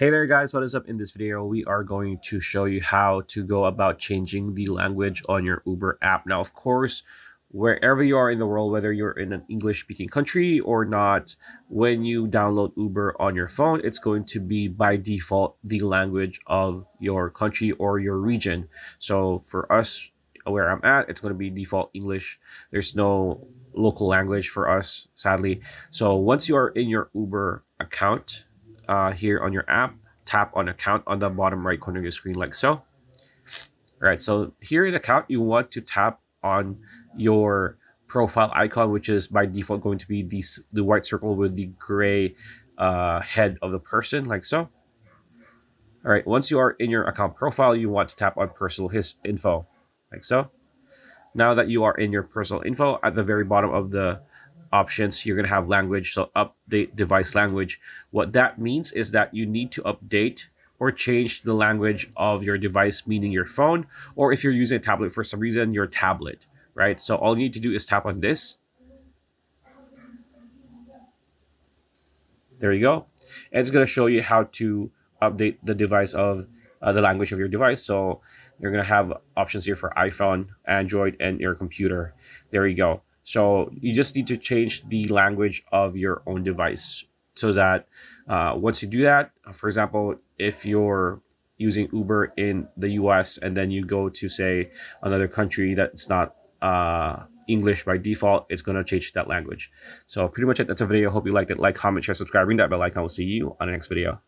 Hey there guys, what is up? In this video, we are going to show you how to go about changing the language on your Uber app. Now, of course, wherever you are in the world, whether you're in an English speaking country or not, when you download Uber on your phone, it's going to be by default the language of your country or your region. So for us, where I'm at, it's going to be default English. There's no local language for us, sadly. So once you are in your Uber account, here on your app, tap on account on the bottom right corner of your screen like so. All right, so here in account, you want to tap on your profile icon, which is by default going to be the white circle with the gray head of the person like so. All right, once you are in your account profile, you want to tap on personal his info like so. Now that you are in your personal info, at the very bottom of the options, you're going to have language. So update device language. What that means is that you need to update or change the language of your device, meaning your phone, or if you're using a tablet for some reason, your tablet, right? So all you need to do is tap on this. There you go. And it's going to show you how to update the device of the language of your device. So you're going to have options here for iPhone, Android, and your computer. There you go. So you just need to change the language of your own device so that once you do that, for example, if you're using Uber in the US and then you go to, say, another country that's not English by default, it's going to change that language. So pretty much it. That's a video. Hope you liked it. Like, comment, share, subscribe, ring that bell icon. We'll see you on the next video.